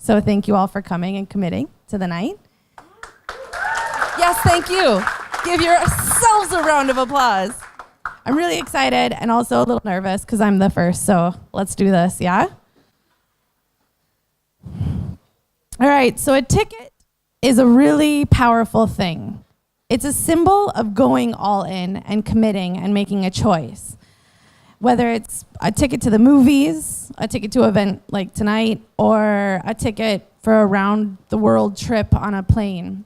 So thank you all for coming and committing to the night. Yes, thank you. Give yourselves a round of applause. I'm really excited and also a little nervous because I'm the first, so let's do this, yeah? All right, so a ticket is a really powerful thing. It's a symbol of going all in and committing and making a choice. Whether it's a ticket to the movies, a ticket to an event like tonight, or a ticket for a round the world trip on a plane.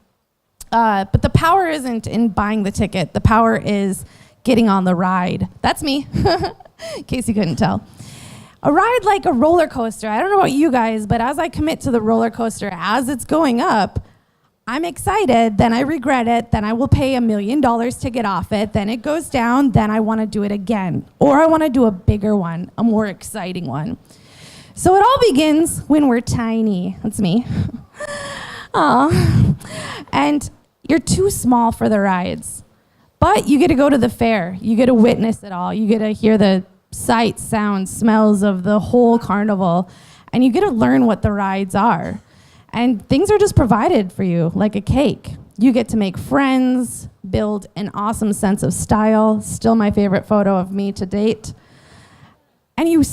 But the power isn't in buying the ticket. The power is getting on the ride. That's me, in case you couldn't tell. A ride like a roller coaster. I don't know about you guys, but as I commit to the roller coaster as it's going up, I'm excited, then I regret it, then I will pay $1 million to get off it, then it goes down, then I want to do it again. Or I want to do a bigger one, a more exciting one. So it all begins when we're tiny. That's me. Aww. And you're too small for the rides. But you get to go to the fair. You get to witness it all. You get to hear the sights, sounds, smells of the whole carnival. And you get to learn what the rides are. And things are just provided for you, like a cake. You get to make friends, build an awesome sense of style. Still my favorite photo of me to date. And even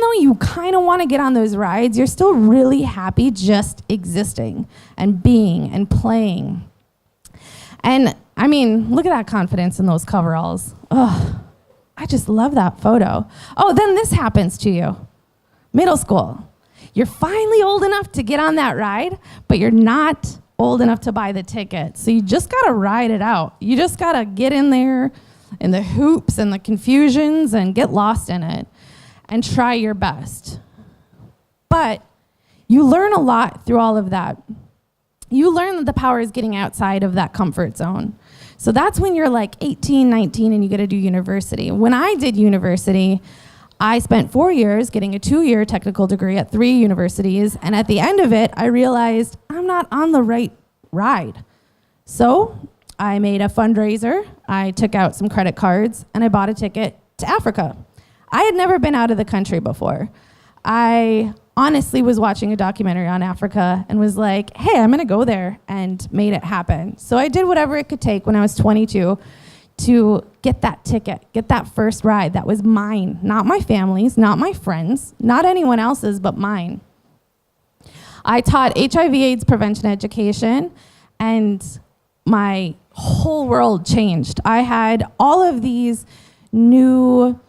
though you kind of want to get on those rides, you're still really happy just existing and being and playing. And I mean, look at that confidence in those coveralls. Oh, I just love that photo. Oh, then this happens to you. Middle school. You're finally old enough to get on that ride, but you're not old enough to buy the ticket. So you just got to ride it out. You just got to get in there in the hoops and the confusions and get lost in it and try your best. But you learn a lot through all of that. You learn that the power is getting outside of that comfort zone. So that's when you're like 18, 19, and you get to do university. When I did university, I spent 4 years getting a 2-year technical degree at 3 universities, and at the end of it, I realized I'm not on the right ride. So I made a fundraiser, I took out some credit cards, and I bought a ticket to Africa. I had never been out of the country before. I honestly was watching a documentary on Africa and was like, hey, I'm gonna go there, and made it happen. So I did whatever it could take when I was 22 to get that ticket, get that first ride that was mine, not my family's, not my friends, not anyone else's, but mine. I taught HIV/AIDS prevention education, and my whole world changed. I had all of these new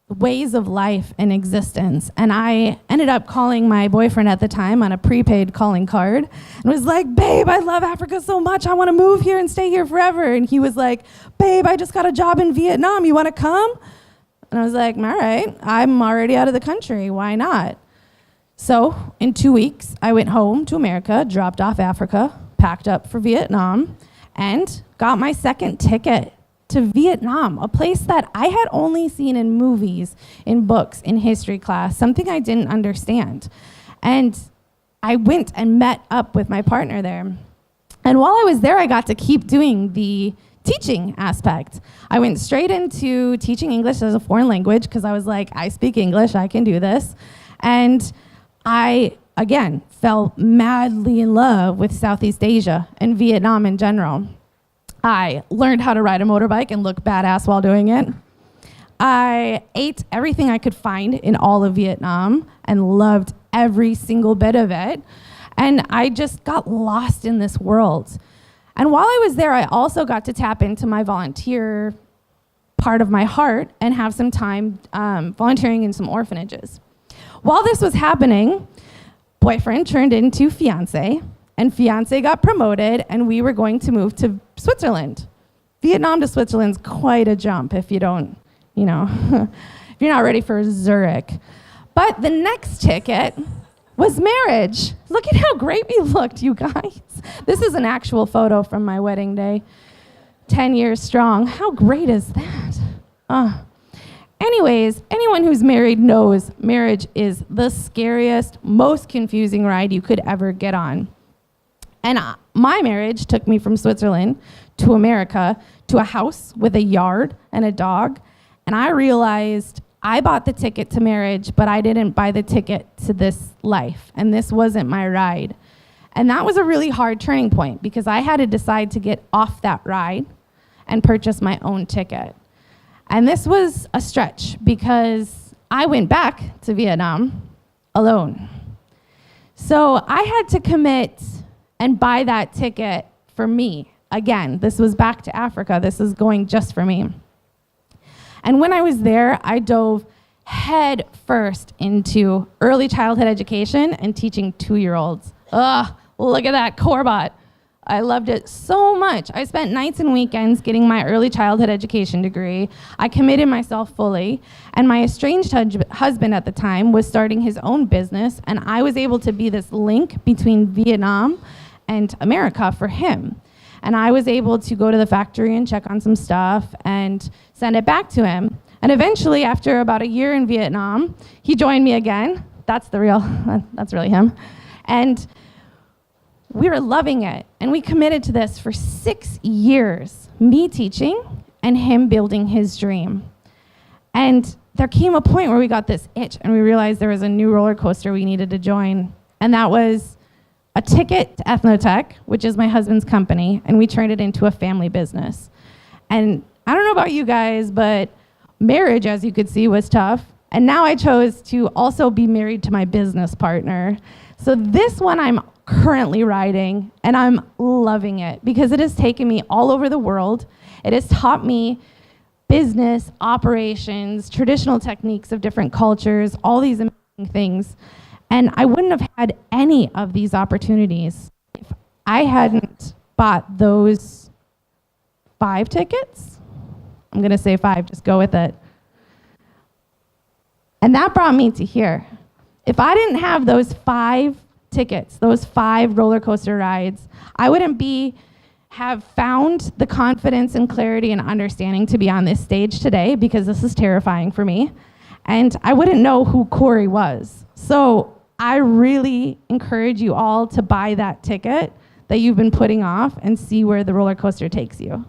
ways of life and existence, and I ended up calling my boyfriend at the time on a prepaid calling card and was like, babe, I love Africa so much, I want to move here and stay here forever. And he was like, babe, I just got a job in Vietnam, you want to come? And I was like, all right, I'm already out of the country, why not? So in 2 weeks I went home to America, dropped off Africa, packed up for Vietnam, and got my second ticket to Vietnam, a place that I had only seen in movies, in books, in history class, something I didn't understand. And I went and met up with my partner there. And while I was there, I got to keep doing the teaching aspect. I went straight into teaching English as a foreign language because I was like, I speak English, I can do this. And I, again, fell madly in love with Southeast Asia and Vietnam in general. I learned how to ride a motorbike and look badass while doing it. I ate everything I could find in all of Vietnam and loved every single bit of it. And I just got lost in this world. And while I was there, I also got to tap into my volunteer part of my heart and have some time volunteering in some orphanages. While this was happening, boyfriend turned into fiance, and fiance got promoted, and we were going to move to Switzerland. Vietnam to Switzerland's quite a jump if you don't, if you're not ready for Zurich. But the next ticket was marriage. Look at how great we looked, you guys. This is an actual photo from my wedding day. 10 years strong. How great is that? Anyways, anyone who's married knows marriage is the scariest, most confusing ride you could ever get on. And my marriage took me from Switzerland to America to a house with a yard and a dog. And I realized I bought the ticket to marriage, but I didn't buy the ticket to this life, and this wasn't my ride. And that was a really hard turning point because I had to decide to get off that ride and purchase my own ticket. And this was a stretch because I went back to Vietnam alone. So I had to commit and buy that ticket for me. Again, this was back to Africa. This is going just for me. And when I was there, I dove head first into early childhood education and teaching 2-year-olds. Ugh, look at that Corbot. I loved it so much. I spent nights and weekends getting my early childhood education degree. I committed myself fully, and my estranged husband at the time was starting his own business, and I was able to be this link between Vietnam and America for him. And I was able to go to the factory and check on some stuff and send it back to him. And eventually, after about a year in Vietnam, he joined me again. That's really him. And we were loving it, and we committed to this for 6 years, me teaching and him building his dream. And there came a point where we got this itch, and we realized there was a new roller coaster we needed to join, and that was a ticket to Ethnotech, which is my husband's company, and we turned it into a family business. And I don't know about you guys, but marriage, as you could see, was tough. And now I chose to also be married to my business partner. So this one I'm currently riding, and I'm loving it because it has taken me all over the world. It has taught me business, operations, traditional techniques of different cultures, all these amazing things. And I wouldn't have had any of these opportunities if I hadn't bought those 5 tickets. I'm gonna say 5, just go with it. And that brought me to here. If I didn't have those 5 tickets, those 5 roller coaster rides, I wouldn't have found the confidence and clarity and understanding to be on this stage today, because this is terrifying for me. And I wouldn't know who Cori was. So I really encourage you all to buy that ticket that you've been putting off and see where the roller coaster takes you.